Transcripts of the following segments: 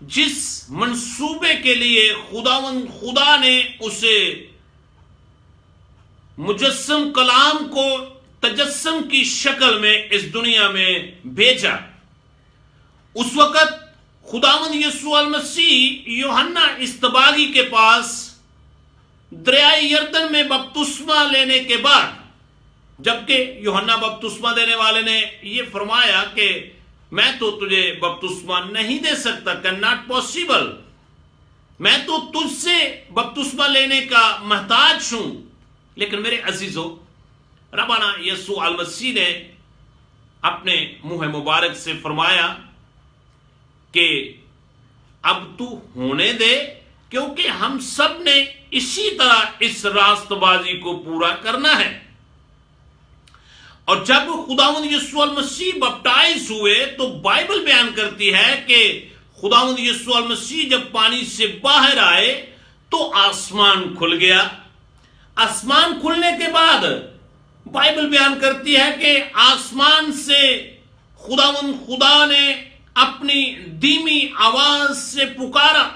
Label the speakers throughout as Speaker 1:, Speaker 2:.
Speaker 1: جس منصوبے کے لیے خدا نے اسے مجسم کلام کو تجسم کی شکل میں اس دنیا میں بھیجا، اس وقت خداوند یسوع المسیح یوحنا اصطباغی کے پاس دریائے یردن میں بپتسمہ لینے کے بعد، جبکہ یوحنا بپتسمہ دینے والے نے یہ فرمایا کہ میں تو تجھے بپتسمہ نہیں دے سکتا، کین ناٹ پاسبل، میں تو تجھ سے بپتسمہ لینے کا محتاج ہوں، لیکن میرے عزیزو، ربنا یسوع المسیح نے اپنے منہ مبارک سے فرمایا کہ اب تو ہونے دے، کیونکہ ہم سب نے اسی طرح اس راست بازی کو پورا کرنا ہے۔ اور جب خداوند یسوع المسیح بپٹائز ہوئے تو بائبل بیان کرتی ہے کہ خداوند یسوع المسیح جب پانی سے باہر آئے تو آسمان کھل گیا۔ آسمان کھلنے کے بعد بائبل بیان کرتی ہے کہ آسمان سے خدا نے اپنی دھیمی آواز سے پکارا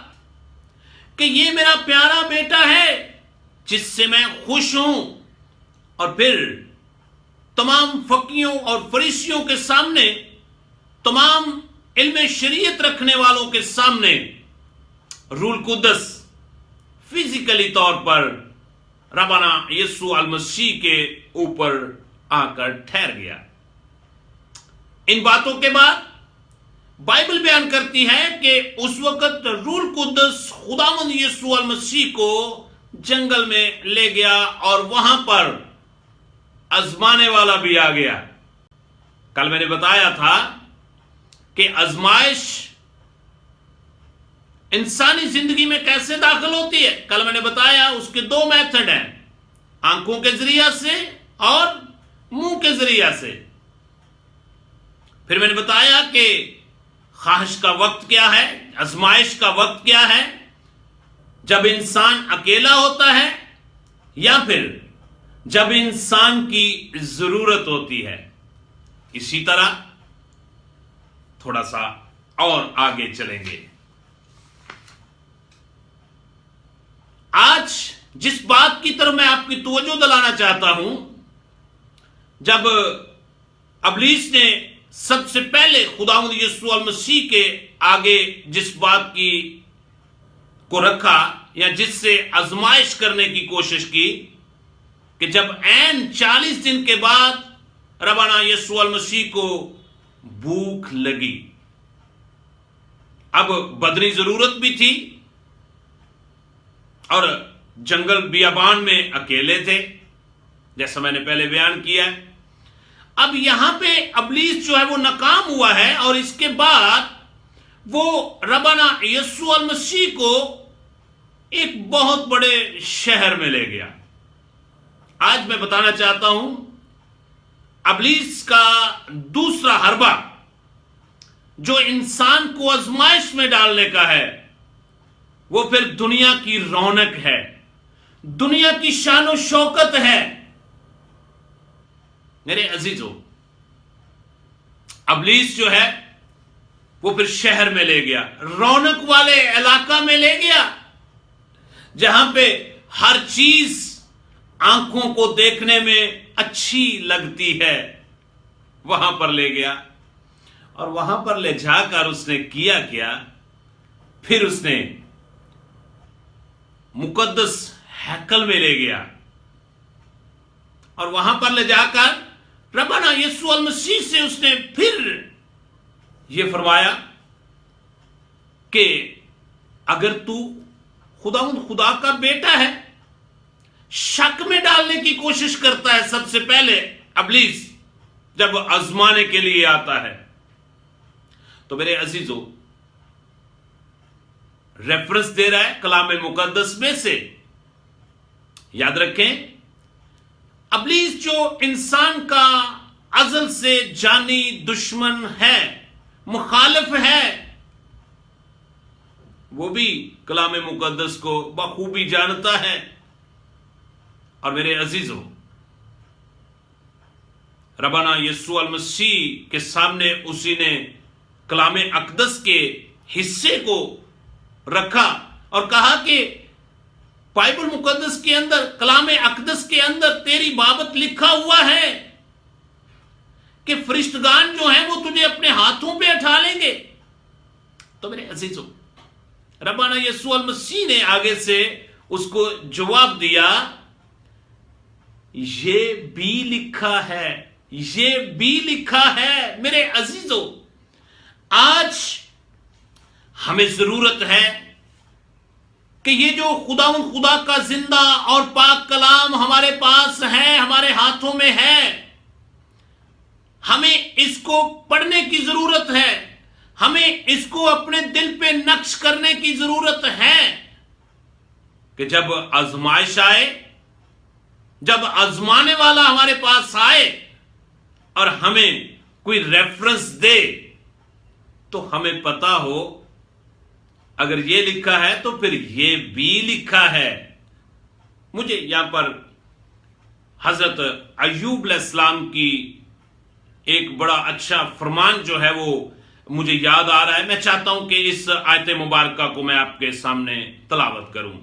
Speaker 1: کہ یہ میرا پیارا بیٹا ہے جس سے میں خوش ہوں، اور پھر تمام فقیوں اور فریسیوں کے سامنے، تمام علم شریعت رکھنے والوں کے سامنے روح القدس فزیکلی طور پر ربنا یسوع المسیح کے اوپر آ کر ٹھہر گیا۔ ان باتوں کے بعد بائبل بیان کرتی ہے کہ اس وقت روح القدس خداوند یسوع المسیح کو جنگل میں لے گیا اور وہاں پر آزمانے والا بھی آ گیا۔ کل میں نے بتایا تھا کہ آزمائش انسانی زندگی میں کیسے داخل ہوتی ہے۔ کل میں نے بتایا اس کے دو میتھڈ ہیں، آنکھوں کے ذریعہ سے اور منہ کے ذریعہ سے۔ پھر میں نے بتایا کہ خواہش کا وقت کیا ہے، آزمائش کا وقت کیا ہے، جب انسان اکیلا ہوتا ہے یا پھر جب انسان کی ضرورت ہوتی ہے۔ اسی طرح تھوڑا سا اور آگے چلیں گے۔ آج جس بات کی طرف میں آپ کی توجہ دلانا چاہتا ہوں، جب ابلیس نے سب سے پہلے خداوند یسوع المسیح کے آگے جس بات کی کو رکھا یا جس سے آزمائش کرنے کی کوشش کی کہ جب عین 40 دن کے بعد ربنا یسوع المسیح کو بھوک لگی، اب بدنی ضرورت بھی تھی اور جنگل بیابان میں اکیلے تھے، جیسا میں نے پہلے بیان کیا ہے۔ اب یہاں پہ ابلیس جو ہے وہ ناکام ہوا ہے، اور اس کے بعد وہ ربنا یسوع المسیح کو ایک بہت بڑے شہر میں لے گیا۔ آج میں بتانا چاہتا ہوں ابلیس کا دوسرا حربہ جو انسان کو آزمائش میں ڈالنے کا ہے، وہ پھر دنیا کی رونق ہے، دنیا کی شان و شوکت ہے۔ میرے عزیزو، ابلیس جو ہے وہ پھر شہر میں لے گیا، رونق والے علاقہ میں لے گیا، جہاں پہ ہر چیز آنکھوں کو دیکھنے میں اچھی لگتی ہے، وہاں پر لے گیا۔ اور وہاں پر لے جا کر اس نے کیا پھر اس نے مقدس ہیکل میں لے گیا، اور وہاں پر لے جا کر ربنا یسوع المسیح سے اس نے پھر یہ فرمایا کہ اگر تو خدا کا بیٹا ہے، شک میں ڈالنے کی کوشش کرتا ہے سب سے پہلے ابلیس جب آزمانے کے لیے آتا ہے۔ تو میرے عزیزو، ریفرنس دے رہا ہے کلام مقدس میں سے، یاد رکھیں ابلیس جو انسان کا ازل سے جانی دشمن ہے، مخالف ہے، وہ بھی کلام مقدس کو بخوبی جانتا ہے۔ اور میرے عزیزو، ربنا یسوع المسیح کے سامنے اسی نے کلام اقدس کے حصے کو رکھا اور کہا کہ بائبل مقدس کے اندر، کلام اقدس کے اندر تیری بابت لکھا ہوا ہے کہ فرشتگان جو ہیں وہ تجھے اپنے ہاتھوں پہ اٹھا لیں گے. تو میرے عزیزوں، ربنا یسوع المسیح نے آگے سے اس کو جواب دیا، یہ بھی لکھا ہے، یہ بھی لکھا ہے. میرے عزیزوں، آج ہمیں ضرورت ہے کہ یہ جو خدا کا زندہ اور پاک کلام ہمارے پاس ہے، ہمارے ہاتھوں میں ہے، ہمیں اس کو پڑھنے کی ضرورت ہے، ہمیں اس کو اپنے دل پہ نقش کرنے کی ضرورت ہے کہ جب آزمائش آئے، جب آزمانے والا ہمارے پاس آئے اور ہمیں کوئی ریفرنس دے تو ہمیں پتا ہو اگر یہ لکھا ہے تو پھر یہ بھی لکھا ہے. مجھے یہاں پر حضرت ایوب علیہ السلام کی ایک بڑا اچھا فرمان جو ہے وہ مجھے یاد آ رہا ہے. میں چاہتا ہوں کہ اس آیت مبارکہ کو میں آپ کے سامنے تلاوت کروں.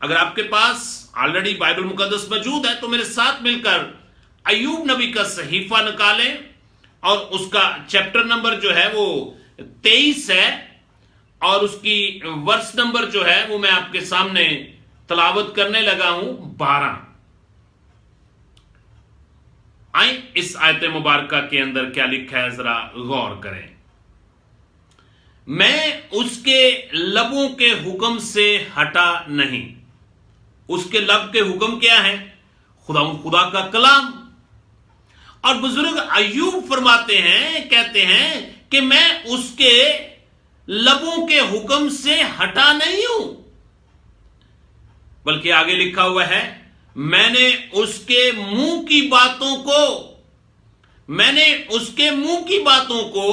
Speaker 1: اگر آپ کے پاس آلریڈی بائبل مقدس موجود ہے تو میرے ساتھ مل کر ایوب نبی کا صحیفہ نکالیں اور اس کا چیپٹر نمبر جو ہے وہ 23 ہے اور اس کی ورس نمبر جو ہے وہ میں آپ کے سامنے تلاوت کرنے لگا ہوں 12. آئیں اس آیت مبارکہ کے اندر کیا لکھا ہے ذرا غور کریں. میں اس کے لبوں کے حکم سے ہٹا نہیں. اس کے لب کے حکم کیا ہے؟ خدا کا کلام. اور بزرگ ایوب فرماتے ہیں، کہتے ہیں کہ میں اس کے لبوں کے حکم سے ہٹا نہیں ہوں، بلکہ آگے لکھا ہوا ہے میں نے اس کے منہ کی باتوں کو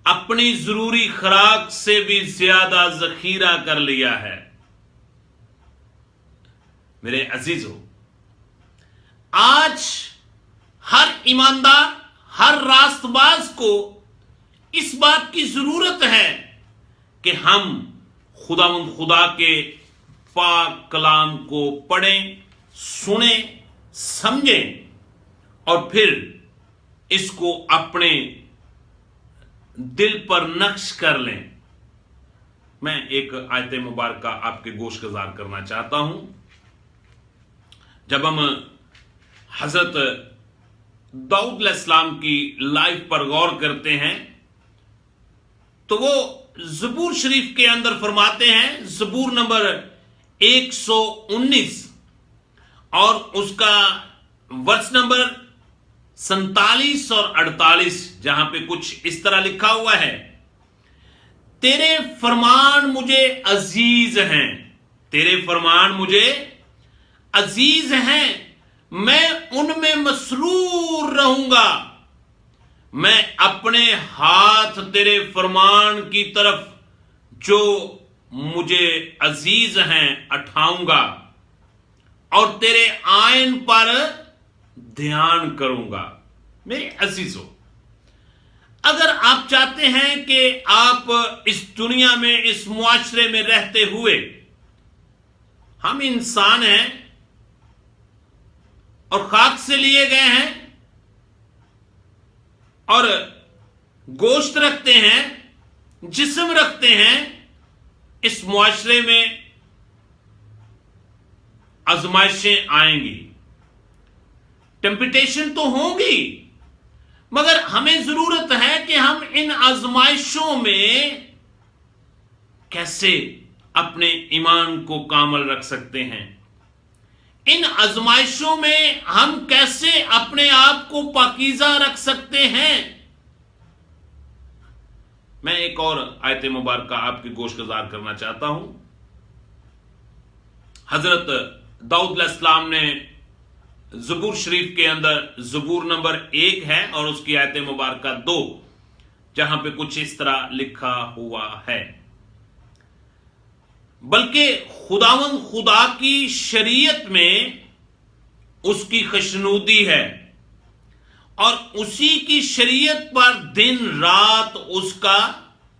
Speaker 1: اپنی ضروری خوراک سے بھی زیادہ ذخیرہ کر لیا ہے. میرے عزیزو، آج ہر ایماندار، ہر راست باز کو اس بات کی ضرورت ہے کہ ہم خدا کے پاک کلام کو پڑھیں، سنیں، سمجھیں اور پھر اس کو اپنے دل پر نقش کر لیں. میں ایک آیت مبارکہ آپ کے گوش گزار کرنا چاہتا ہوں. جب ہم حضرت داؤد علیہ السلام کی لائف پر غور کرتے ہیں تو وہ زبور شریف کے اندر فرماتے ہیں، زبور نمبر 119 اور اس کا ورس نمبر 47 اور 48، جہاں پہ کچھ اس طرح لکھا ہوا ہے، تیرے فرمان مجھے عزیز ہیں، تیرے فرمان مجھے عزیز ہیں، میں ان میں مسرور رہوں گا، میں اپنے ہاتھ تیرے فرمان کی طرف جو مجھے عزیز ہیں اٹھاؤں گا اور تیرے آئین پر دھیان کروں گا. میرے عزیزو، اگر آپ چاہتے ہیں کہ آپ اس دنیا میں، اس معاشرے میں رہتے ہوئے، ہم انسان ہیں اور خاک سے لیے گئے ہیں اور گوشت رکھتے ہیں، جسم رکھتے ہیں، اس معاشرے میں آزمائشیں آئیں گی، ٹیمپٹیشن تو ہوں گی، مگر ہمیں ضرورت ہے کہ ہم ان آزمائشوں میں کیسے اپنے ایمان کو کامل رکھ سکتے ہیں، ان آزمائشوں میں ہم کیسے اپنے آپ کو پاکیزہ رکھ سکتے ہیں. میں ایک اور آیت مبارکہ آپ کی گوش گزار کرنا چاہتا ہوں. حضرت داؤد علیہ السلام نے زبور شریف کے اندر زبور نمبر 1 ہے اور اس کی آیت مبارکہ 2، جہاں پہ کچھ اس طرح لکھا ہوا ہے، بلکہ خداوند خدا کی شریعت میں اس کی خوشنودی ہے اور اسی کی شریعت پر دن رات اس کا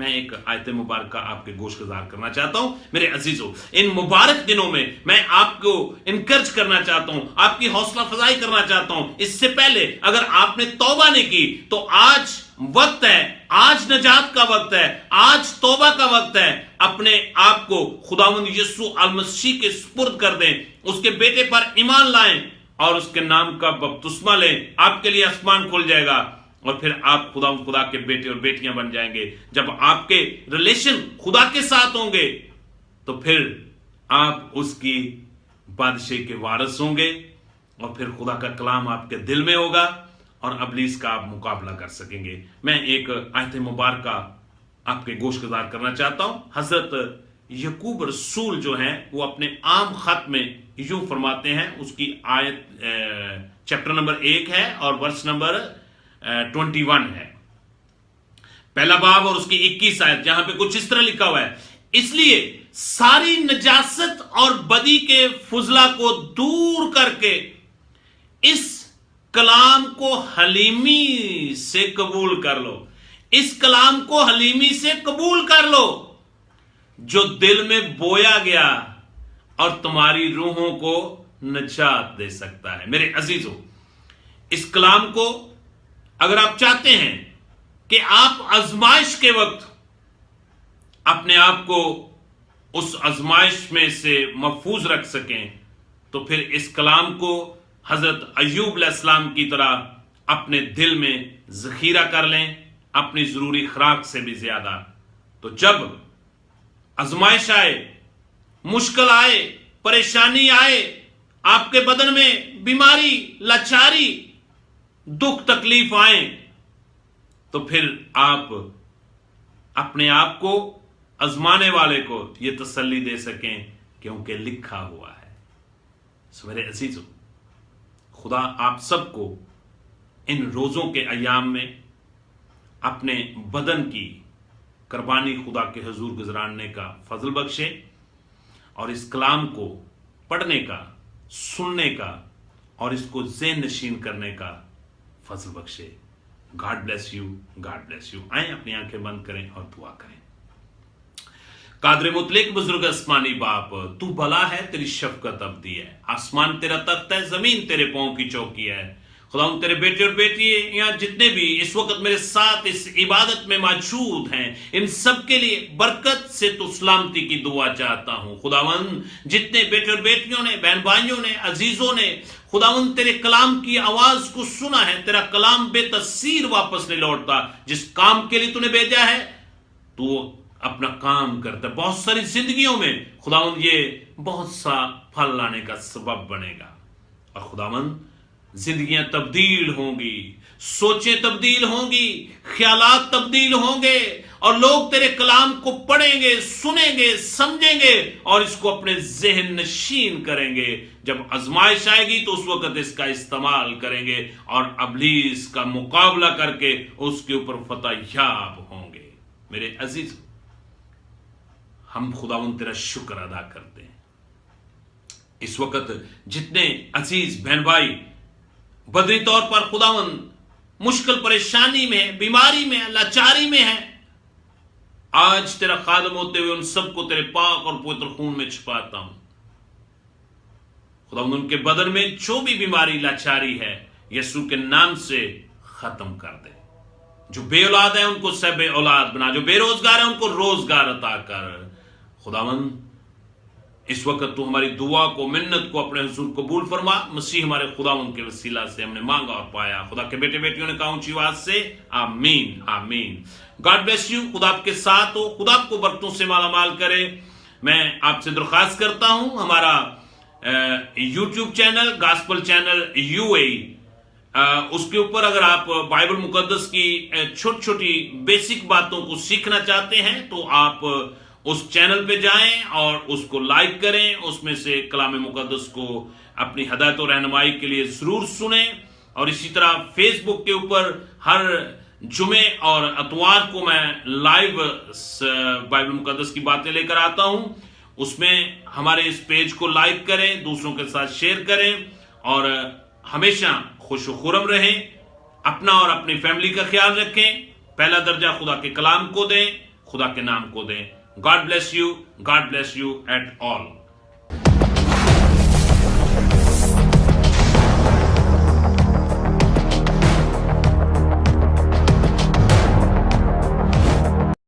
Speaker 1: میں ایک آیت مبارکہ آپ کے گوش گزار کرنا چاہتا ہوں میرے عزیزوں. ان مبارک دنوں میں آپ کو انکرج کرنا چاہتا ہوں, آپ کی حوصلہ افزائی کرنا چاہتا ہوں. اس سے پہلے اگر آپ نے توبہ نہیں کی تو آج وقت ہے, آج نجات کا وقت ہے, آج توبہ کا وقت ہے. اپنے آپ کو خداوند یسوع المسیح کے سپرد کر دیں, اس کے بیٹے پر ایمان لائیں اور اس کے نام کا بپتسمہ لیں. آپ کے لیے آسمان کھل جائے گا اور پھر آپ خدا کے بیٹے اور بیٹیاں بن جائیں گے. جب آپ کے ریلیشن خدا کے ساتھ ہوں گے تو پھر آپ اس کی بادشاہی کے وارث ہوں گے اور پھر خدا کا کلام آپ کے دل میں ہوگا اور ابلیس کا آپ مقابلہ کر سکیں گے. میں ایک آیت مبارکہ آپ کے گوش گزار کرنا چاہتا ہوں. حضرت یعقوب رسول جو ہیں وہ اپنے عام خط میں یوں فرماتے ہیں, اس کی آیت چیپٹر نمبر 1 ہے اور ورس نمبر 21 ہے, پہلا باب اور اس کی 21 آیت, جہاں پہ کچھ اس طرح لکھا ہوا ہے, اس لیے ساری نجاست اور بدی کے فضلہ کو دور کر کے اس کلام کو حلیمی سے قبول کر لو. اس کلام کو حلیمی سے قبول کر لو جو دل میں بویا گیا اور تمہاری روحوں کو نجات دے سکتا ہے. میرے عزیزوں, اس کلام کو اگر آپ چاہتے ہیں کہ آپ آزمائش کے وقت اپنے آپ کو اس آزمائش میں سے محفوظ رکھ سکیں تو پھر اس کلام کو حضرت ایوب علیہ السلام کی طرح اپنے دل میں ذخیرہ کر لیں, اپنی ضروری خوراک سے بھی زیادہ. تو جب آزمائش آئے, مشکل آئے, پریشانی آئے, آپ کے بدن میں بیماری, لاچاری, دکھ تکلیف آئیں تو پھر آپ اپنے آپ کو آزمانے والے کو یہ تسلی دے سکیں کیونکہ لکھا ہوا ہے. میرے عزیزوں, خدا آپ سب کو ان روزوں کے ایام میں اپنے بدن کی قربانی خدا کے حضور گزارنے کا فضل بخشے اور اس کلام کو پڑھنے کا, سننے کا اور اس کو ذہن نشین کرنے کا فضل بخشے. God bless you, God bless you. آئیں اپنی آنکھیں بند کریں اور دعا کریں. قادر مطلق بزرگ آسمانی باپ, تو بھلا ہے, تیری شفقت ابدی ہے. آسمان تیرا تخت ہے, زمین تیرے پاؤں کی چوکی ہے. خدا تیرے بیٹے اور بیٹی یہاں جتنے بھی اس وقت میرے ساتھ اس عبادت میں موجود ہیں, ان سب کے لیے برکت سے تو سلامتی کی دعا چاہتا ہوں. خداوند جتنے بیٹے اور بیٹیوں نے, بہن بھائیوں نے, عزیزوں نے خداوند تیرے کلام کی آواز کو سنا ہے, تیرا کلام بے تاثیر واپس نہیں لوٹتا. جس کام کے لیے تو نے بھیجا ہے تو اپنا کام کرتا ہے. بہت ساری زندگیوں میں خداوند یہ بہت سا پھل لانے کا سبب بنے گا اور خداوند زندگیاں تبدیل ہوں گی, سوچیں تبدیل ہوں گی, خیالات تبدیل ہوں گے اور لوگ تیرے کلام کو پڑھیں گے, سنیں گے, سمجھیں گے اور اس کو اپنے ذہن نشین کریں گے. جب آزمائش آئے گی تو اس وقت اس کا استعمال کریں گے اور ابلیس کا مقابلہ کر کے اس کے اوپر فتح یاب ہوں گے. میرے عزیز, ہم خداوند تیرا شکر ادا کرتے ہیں. اس وقت جتنے عزیز بہن بھائی بدنی طور پر خداوند مشکل پریشانی میں, بیماری میں, لاچاری میں ہیں, آج تیرا خادم ہوتے ہوئے ان سب کو تیرے پاک اور پوتر خون میں چھپاتا ہوں. خداوند ان کے بدن میں جو بھی بیماری, لاچاری ہے یسوع کے نام سے ختم کر دے. جو بے اولاد ہیں ان کو سب اولاد بنا, جو بے روزگار ہیں ان کو روزگار عطا کر. خداوند اس وقت تو ہماری دعا کو, منت کو اپنے حضور قبول فرما. مسیح ہمارے خداوند کے وسیلہ سے ہم نے مانگا اور پایا. خدا کے بیٹے بیٹیوں نے کہا اونچی آواز سے آمین, آمین. God bless you. خدا آپ کے ساتھ ہو, خدا آپ کو برکتوں سے مالا مال کرے. میں آپ سے درخواست کرتا ہوں ہمارا YouTube channel gospel channel UAE, اس کے اوپر اگر آپ بائبل مقدس کی چھوٹی چھوٹی بیسک باتوں کو سیکھنا چاہتے ہیں تو آپ اس چینل پہ جائیں اور اس کو لائک کریں. اس میں سے کلام مقدس کو اپنی ہدایت و رہنمائی کے لیے ضرور سنیں. اور اسی طرح فیس بک کے اوپر ہر جمعے اور اتوار کو میں لائیو بائبل مقدس کی باتیں لے کر آتا ہوں. اس میں ہمارے اس پیج کو لائک کریں, دوسروں کے ساتھ شیئر کریں اور ہمیشہ خوش و خرم رہیں. اپنا اور اپنی فیملی کا خیال رکھیں. پہلا درجہ خدا کے کلام کو دیں, خدا کے نام کو دیں. God bless you. God bless you at all.